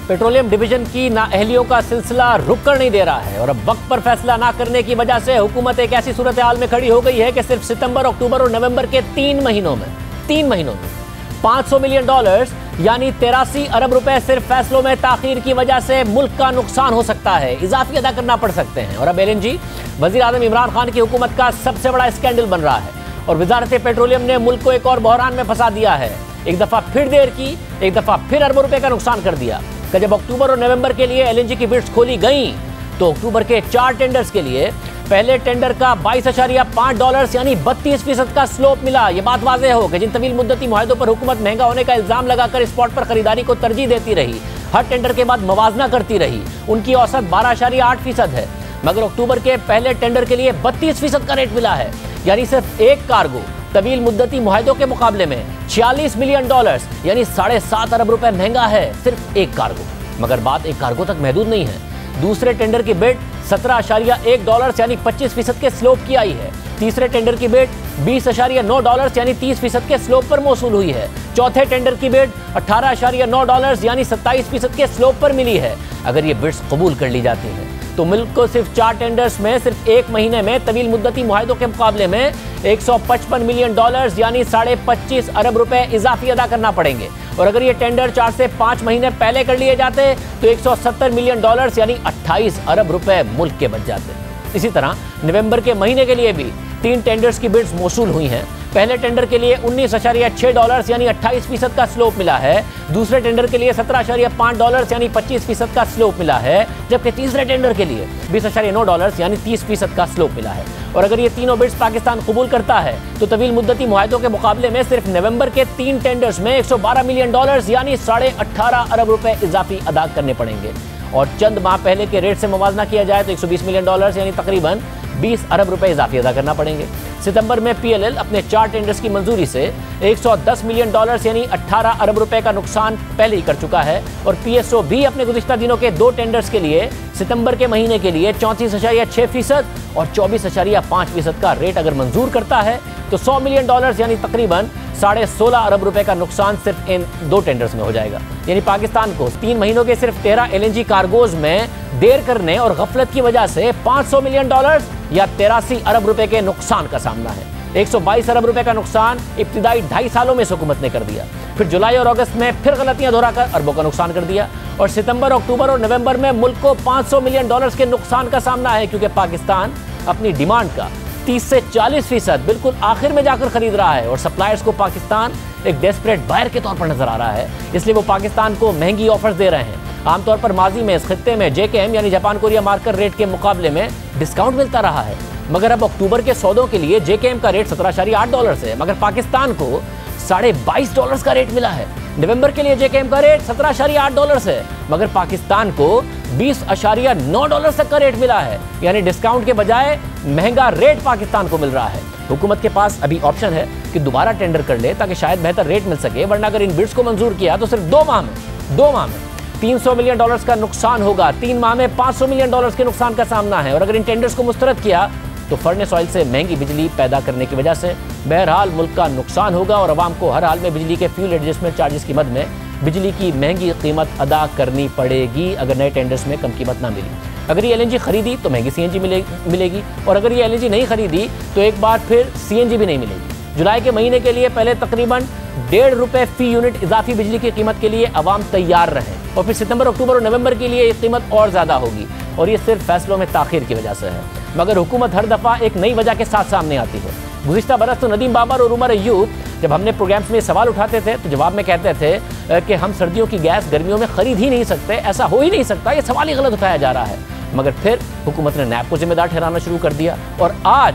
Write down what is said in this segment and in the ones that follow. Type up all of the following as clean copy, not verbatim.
Petroleum division की नाअहलियों का सिलसिला रुक कर नहीं दे रहा है और अब वक्त पर फैसला ना करने की वजह से हुकूमत एक ऐसी सूरत हाल में खड़ी हो गई है कि सिर्फ सितंबर, अक्टूबर और नवंबर के 3 महीनों में $500 मिलियन यानी 83 अरब रुपए सिर्फ फैसलों में ताखीर की वजह से मुल्क का नुकसान हो सकता है, इजाफी अदा करना पड़ सकते हैं। और अब एलएनजी वजीर आजम इमरान खान की हुकूमत का सबसे बड़ा स्कैंडल बन रहा है और वजारत पेट्रोलियम ने मुल्क को एक और बहरान में फंसा दिया है। एक दफा फिर देर की, एक दफा फिर अरबों रुपए का नुकसान कर दिया कि जब अक्टूबर और नवंबर के लिए एलएनजी की बिड्स खोली गई तो अक्टूबर के 4 टेंडर्स के लिए पहले टेंडर का $22.5 यानी 32% का स्लोप मिला। यह बात वाज़ेह हो कि जिन तवील मुद्दती मुआहदों पर हुकूमत महंगा होने का इल्जाम लगाकर स्पॉट पर खरीदारी को तरजीह देती रही, हर टेंडर के बाद मवाजना करती रही, उनकी औसत 12.8% है, मगर अक्टूबर के पहले टेंडर के लिए 32% का रेट मिला है। यानी सिर्फ एक कार्गो तवील मुद्दती मुआहदों के मुकाबले में $46 मिलियन यानी 7.5 अरब रुपए महंगा है, सिर्फ एक कार्गो। मगर बात एक कार्गो तक महदूद नहीं है। दूसरे टेंडर की बिड $17.1 यानी 25% के स्लोप की आई है। तीसरे टेंडर की बिड $20.9 यानी 30% के स्लोप पर मौसूल हुई है। चौथे टेंडर की बिड $18.9 यानी 27% के स्लोप पर मिली है। अगर ये बिड्स कबूल कर ली जाती हैं तो मुल्क को सिर्फ 4 टेंडर्स में सिर्फ एक महीने में तवील मुद्दती मुआहदों के मुकाबले में $155 मिलियन यानी 25.5 अरब रुपए इजाफी अदा करना पड़ेंगे। और अगर ये टेंडर 4 से 5 महीने पहले कर लिए जाते तो $170 मिलियन यानी 28 अरब रुपए मुल्क के बच जाते। इसी तरह नवंबर के महीने के लिए भी 3 टेंडर्स की बिड्स मौसूल हुई हैं। पहले टेंडर के लिए $19.6 यानी 28% का स्लोप मिला है। दूसरे टेंडर के लिए $17.5 यानी 25% का स्लोप मिला है, जबकि तीसरे टेंडर के लिए $20.9 यानी 30% का स्लोप मिला है। और अगर ये तीनों बिड्स पाकिस्तान कबूल करता है तो तवील मुद्दती मुआहदों के मुकाबले में सिर्फ नवंबर के 3 टेंडर्स में $112 मिलियन यानी 18.5 अरब रुपए इजाफी अदा करने पड़ेंगे। और चंद माह पहले के रेट से मुवाजना किया जाए तो $120 मिलियन यानी तकरीबन 20 अरब रुपए इजाफी अदा करना पड़ेंगे। सितंबर में पीएलएल अपने 4 टेंडर्स की मंजूरी से $110 मिलियन यानी 18 अरब रुपए का नुकसान पहले ही कर चुका है। और पीएसओ भी अपने गुज़िश्ता दिनों के 2 टेंडर्स के लिए सितंबर के महीने के लिए 34.6% और 24.5% का रेट अगर मंजूर करता है तो $100 मिलियन यानी तकरीबन 16.5 अरब रुपए का नुकसान सिर्फ इन 2 टेंडर्स में हो जाएगा। यानी पाकिस्तान को 3 महीनों के सिर्फ 13 एलएनजी कार्गोज में देर करने और गफलत की वजह से $500 मिलियन या 83 अरब रुपए के नुकसान का सामना है। 122 अरब रुपए का नुकसान इब्तिदाई 2.5 सालों में हुकूमत ने कर दिया, फिर जुलाई और अगस्त में फिर गलतियां दोहराकर अरबों का नुकसान कर दिया और सितंबर, अक्टूबर और नवंबर में मुल्क को $500 मिलियन के नुकसान का सामना है, क्योंकि पाकिस्तान अपनी डिमांड का 30 से 40% बिल्कुल आखिर में जाकर खरीद रहा है और सप्लायर्स को पाकिस्तान एक डेस्परेट बायर के तौर पर नजर आ रहा है, इसलिए वो पाकिस्तान को महंगी ऑफर्स दे रहे हैं। आमतौर पर माजी में इस खित्ते में JKM यानी जापान कोरिया मार्केट रेट के मुकाबले में डिस्काउंट मिलता रहा है, मगर अब अक्टूबर के सौदों के लिए JKM का रेट $17.8 है, मगर पाकिस्तान को $22.5 का रेट मिला है। नवंबर के लिए JKM का रेट $17.8 है, मगर पाकिस्तान को $20.9 तक का रेट मिला है। यानी डिस्काउंट के बजाय महंगा रेट पाकिस्तान को मिल रहा है। हुकूमत के पास अभी ऑप्शन है कि दोबारा टेंडर कर ले ताकि शायद बेहतर रेट मिल सके, वरना अगर इन बिड्स को मंजूर किया तो सिर्फ 2 माह में $300 मिलियन का नुकसान होगा। 3 माह में $500 मिलियन के नुकसान का सामना है। और अगर इन टेंडर्स को मुस्तरद किया तो फर्नेस ऑयल से महंगी बिजली पैदा करने की वजह से बहरहाल मुल्क का नुकसान होगा और आवाम को हर हाल में बिजली के फ्यूल एडजस्टमेंट चार्जेस की मद में बिजली की महंगी कीमत अदा करनी पड़ेगी अगर नए टेंडर्स में कम कीमत ना मिली। अगर ये LNG खरीदी तो महंगी CNG मिलेगी और अगर ये LNG नहीं खरीदी तो एक बार फिर CNG भी नहीं मिलेगी। जुलाई के महीने के लिए पहले तकरीबन ₹1.5 फी यूनिट इजाफी बिजली की कीमत के लिए अवाम तैयार रहें और फिर सितंबर, अक्टूबर और नवंबर के लिए ये कीमत और ज़्यादा होगी और ये सिर्फ फैसलों में ताखीर की वजह से है। मगर हुकूमत हर दफ़ा एक नई वजह के साथ सामने आती है। गुज़िश्ता बरस तो नदीम बाबर और उमर अय्यूब जब हमने प्रोग्राम्स में सवाल उठाते थे तो जवाब में कहते थे कि हम सर्दियों की गैस गर्मियों में खरीद ही नहीं सकते, ऐसा हो ही नहीं सकता, ये सवाल ही गलत उठाया जा रहा है। मगर फिर हुकूमत ने नैब को जिम्मेदार ठहराना शुरू कर दिया और आज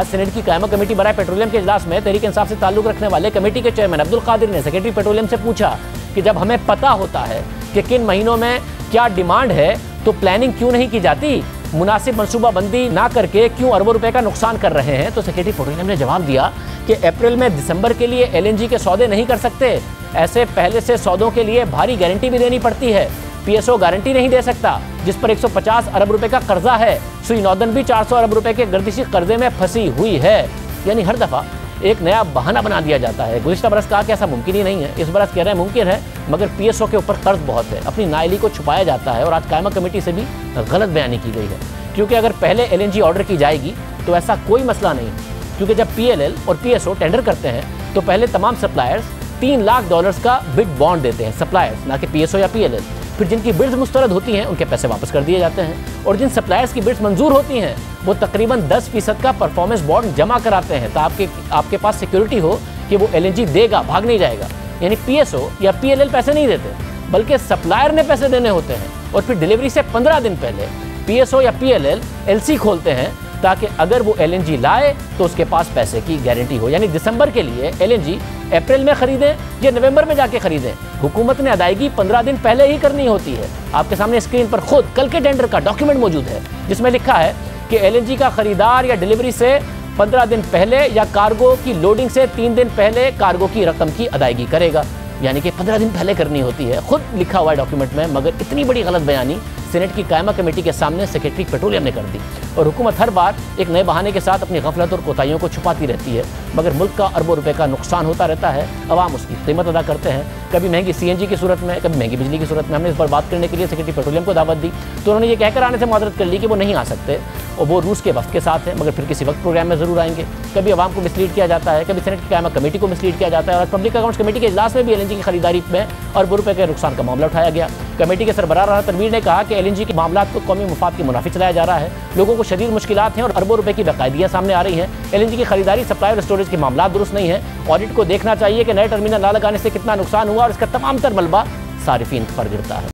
सेनेट की कायमा कमेटी बराए पेट्रोलियम के इजलास में तहरीक इंसाफ से ताल्लुक रखने वाले कमेटी के चेयरमैन अब्दुल कादिर ने सेक्रेटरी पेट्रोलियम से पूछा कि जब हमें पता होता है कि किन महीनों में क्या डिमांड है तो प्लानिंग क्यों नहीं की जाती, मुनासिब मनसूबाबंदी ना करके क्यों अरबों रुपए का नुकसान कर रहे हैं। तो सेक्रेटरी पेट्रोलियम ने जवाब दिया कि अप्रैल में दिसंबर के लिए LNG के सौदे नहीं कर सकते, ऐसे पहले से सौदों के लिए भारी गारंटी भी देनी पड़ती है। PSO गारंटी नहीं दे सकता जिस पर 150 अरब रुपए का कर्जा है। सुई नॉर्दर्न भी 400 अरब रुपए के गर्दिशी कर्जे में फंसी हुई है। यानी हर दफा एक नया बहाना बना दिया जाता है। गुज़िश्ता बरस कहा कि ऐसा मुमकिन ही नहीं है, इस बरस कह रहे हैं मुमकिन है, मगर पीएसओ के ऊपर कर्ज बहुत है, अपनी नाअहली को छुपाया जाता है। और आज कायमा कमेटी से भी गलत बयानी की गई है, क्योंकि अगर पहले एलएनजी ऑर्डर की जाएगी तो ऐसा कोई मसला नहीं, क्योंकि जब पीएलएल और पीएसओ टेंडर करते हैं तो पहले तमाम सप्लायर्स $3 लाख का बिड बॉन्ड देते हैं, सप्लायर्स, ना कि पीएसओ या पीएलएल। फिर जिनकी बिड्स मुस्तरद होती हैं उनके पैसे वापस कर दिए जाते हैं, और जिन सप्लायर्स की बिड्स मंजूर होती हैं वो तकरीबन 10% का परफॉर्मेंस बॉन्ड जमा कराते हैं, ताकि आपके पास सिक्योरिटी हो कि वो एलएनजी देगा, भाग नहीं जाएगा। यानी पीएसओ या पीएलएल पैसे नहीं देते, बल्कि सप्लायर ने पैसे देने होते हैं, और फिर डिलीवरी से 15 दिन पहले पीएसओ या पीएलएल एलसी खोलते हैं, ताकि अगर वो एलएनजी लाए तो उसके पास पैसे की गारंटी हो। यानी दिसंबर के लिए एलएनजी अप्रैल में खरीदें या नवंबर में जाके खरीदें, हुकूमत ने अदायगी 15 दिन पहले ही करनी होती है। आपके सामने स्क्रीन पर खुद कल के टेंडर का डॉक्यूमेंट मौजूद है, जिसमें लिखा है कि एलएनजी का खरीदार या डिलीवरी से 15 दिन पहले या कार्गो की लोडिंग से 3 दिन पहले कार्गो की रकम की अदायगी करेगा। यानी कि 15 दिन पहले करनी होती है, खुद लिखा हुआ है डॉक्यूमेंट में। मगर इतनी बड़ी गलत बयानी सीनेट की कायमा कमेटी के सामने सेक्रेटरी पेट्रोलियम ने कर दी, और हुकूमत हर बार एक नए बहाने के साथ अपनी गफलत और कोताहियों को छुपाती रहती है। मगर मुल्क का अरबों रुपए का नुकसान होता रहता है, अवाम उसकी कीमत अदा करते हैं, कभी महंगी सीएनजी की सूरत में, कभी महंगी बिजली की सूरत में। हमने इस पर बात करने के लिए सेक्रेटरी पेट्रोलियम को दावत दी, तो उन्होंने ये कहकर आने से माजरत कर ली कि वो नहीं आ सकते और वो रूस के वक्त के साथ है, मगर फिर किसी वक्त प्रोग्राम में ज़रूर आएंगे। कभी अवाम को मिसलीड किया जाता है, कभी सेनेट की कायमा कमेटी को मिसलीड किया जाता है, और पब्लिक अकाउंट्स कमेटी के इजलास में भी एलएनजी की खरीदारी में अरबों रुपए के नुकसान का मामला उठाया गया। कमेटी के सरबराह राना तनवीर ने कहा कि एलएनजी के मामला को कौमी मुफाद के मुनाफी चलाया जा रहा है, लोगों को शदीद मुश्किलात हैं और अरबों रुपए की बाकायदियाँ सामने आ रही हैं। एलएनजी की खरीदारी, सप्लाई और स्टोरेज के मामला दुरुस्त नहीं है। ऑडिट को देखना चाहिए कि नए टर्मिनल ना लगाने से कितना नुकसान हुआ, और इसका तमाम तर मलबा सारिफीन पर गिरता है।